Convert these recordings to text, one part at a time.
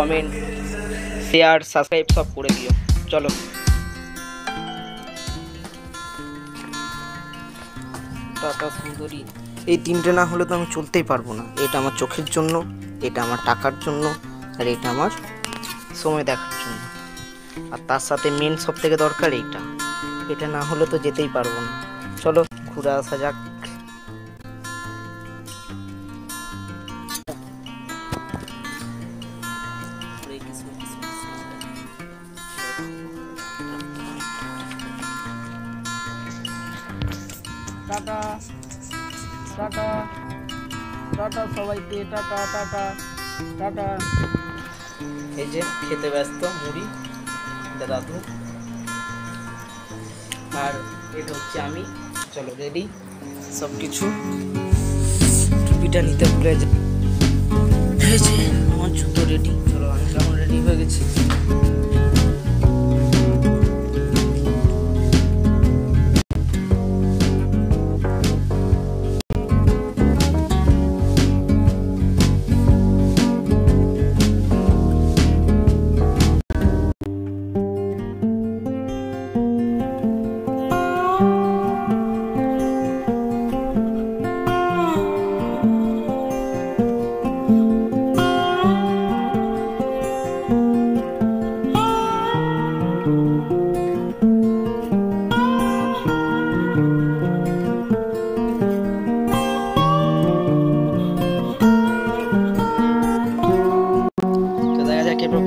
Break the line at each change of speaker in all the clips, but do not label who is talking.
Comment, share, subscribe সব করে দিও। চলো টাটা সুন্দরী। এই তিনটে না হলে তো আমি চলতেই পারবো না। এটা আমার চোখের জন্য, এটা আমার টাকার জন্য, আর এটা আমার সময় দেখার জন্য। আর তার সাথে মেন সব থেকে দরকার এইটা, এটা না হলে তো যেতেই পারবো না। চলো ঘুরে আসা যাক। টাটা টাটা টাটা সবাইকে, টাটা টাটা টাটা। এই যে খেতে ব্যস্ত মুড়ি দাদু, আর এটা হচ্ছে আমি। চলো রেডি সব কিছু। টুপিটা নিতে ভুলে যাই। এই যে আমার জুতো রেডি। চলো আমি কেমন রেডি হয়ে গেছি।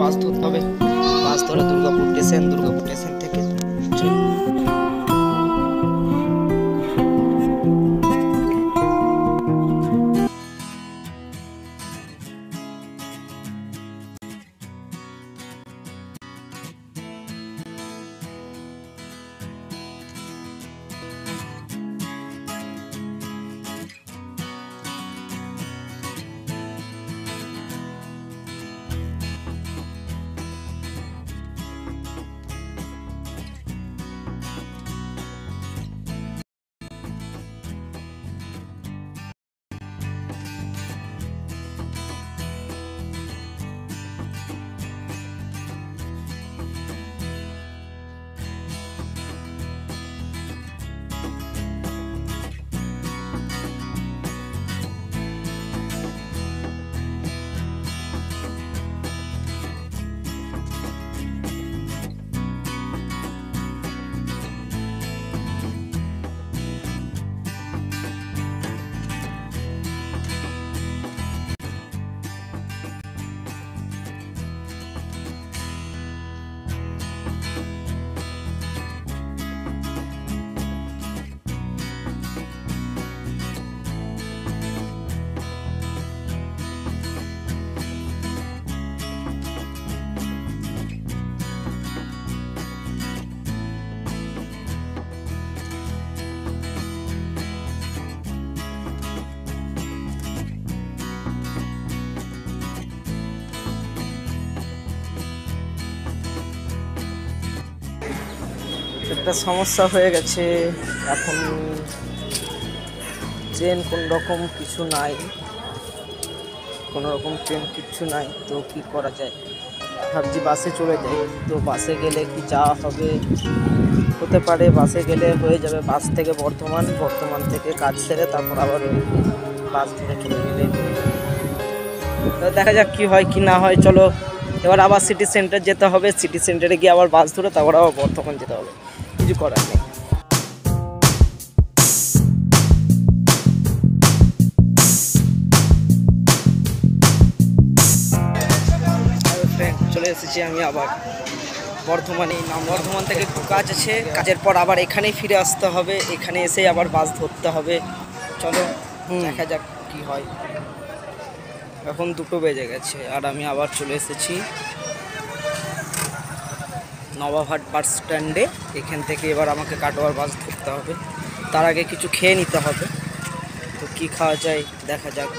বাস ধরতে হবে। বাস ধরে দুর্গাপুর স্টেশন থেকে একটা সমস্যা হয়ে গেছে। এখন ট্রেন কোন রকম কিছু নাই, কোনো রকম ট্রেন কিচ্ছু নাই। তো কি করা যায়, ভাবছি বাসে চলে যাই। তো বাসে গেলে কি যাওয়া হবে, হতে পারে বাসে গেলে হয়ে যাবে। বাস থেকে বর্ধমান থেকে কাজ সেরে তারপর আবার ওই বাস ধরে চলে গেলে দেখা যাক কি হয় কি না হয়। চলো এবার আবার সিটি সেন্টার যেতে হবে। সিটি সেন্টারে গিয়ে আবার বাস ধরে তারপর আবার বর্ধমান যেতে হবে। কিছু করার নেই। চলে এসেছি আমি আবার বর্ধমানে। বর্ধমান থেকে একটু কাজ আছে, কাজের পর আবার এখানেই ফিরে আসতে হবে। এখানে এসে আবার বাস ধরতে হবে। চলো দেখা যাক কি হয়। এখন 2টো বেজে গেছে আর আমি আবার চলে এসেছি নবাবহাট বাস স্ট্যান্ডে। এখান থেকে এবার আমাকে কাটোয়ার বাস ধরতে হবে। তার আগে কিছু খেয়ে নিতে হবে। তো কি খাওয়া যায় দেখা যাক।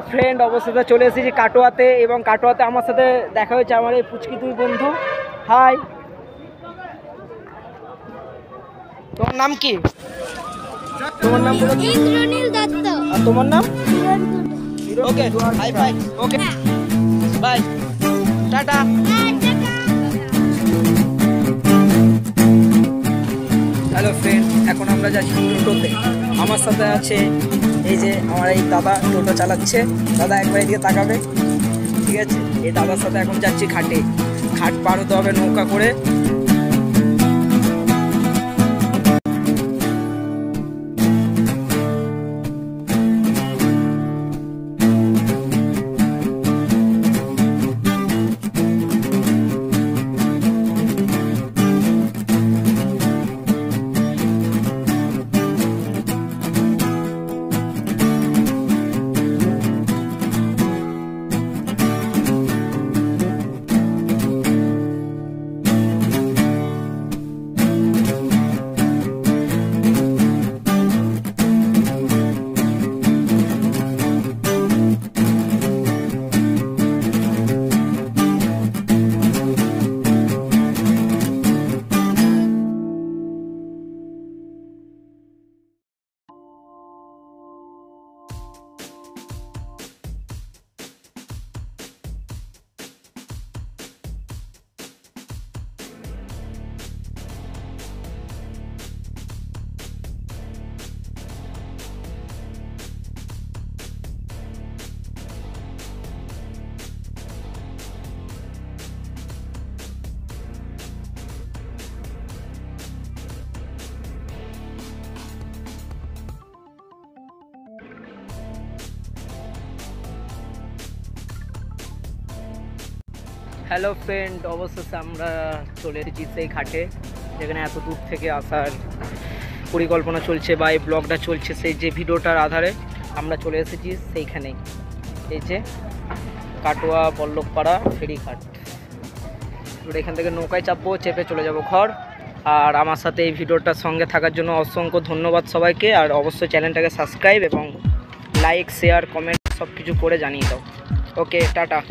ফ্রেন্ড, অবশ্যই চলে এসেছি কাটোয়াতে, এবং কাটোয়াতে আমার সাথে দেখা হয়েছে আমার এই পুচকি দুই বন্ধু। হাই, তোমার নাম কি? তোমার নাম বলো।
ইন্দ্রনীল দত্ত।
আর তোমার নাম? Okay, high five. Okay, bye, টাটা। হ্যালো ফ্রেন্ড, এখন আমরা যাচ্ছি টোটোতে। আমার সাথে আছে এই যে আমার এই দাদা, টোটো চালাচ্ছে। দাদা একবার এদিকে তাকাবে, ঠিক আছে? এই দাদার সাথে এখন যাচ্ছি ঘাটে। ঘাট পার হতে হবে নৌকা করে। হ্যালো ফ্রেন্ড, অবশেষে আমরা চলে এসেছি সেই ঘাটে যেখানে এত দূর থেকে আসার পরিকল্পনা চলছে বা এই ব্লগটা চলছে। সেই যে ভিডিওটার আধারে আমরা চলে এসেছি সেইখানেই, এই যে কাটোয়া বল্লভপাড়া ফেরিঘাট। এখান থেকে নৌকায় চাপবো, চেপে চলে যাব ঘর। আর আমার সাথে এই ভিডিওটার সঙ্গে থাকার জন্য অসংখ্য ধন্যবাদ সবাইকে। আর অবশ্যই চ্যানেলটাকে সাবস্ক্রাইব এবং লাইক, শেয়ার, কমেন্ট সব কিছু করে জানিয়ে দাও। ওকে, টাটা।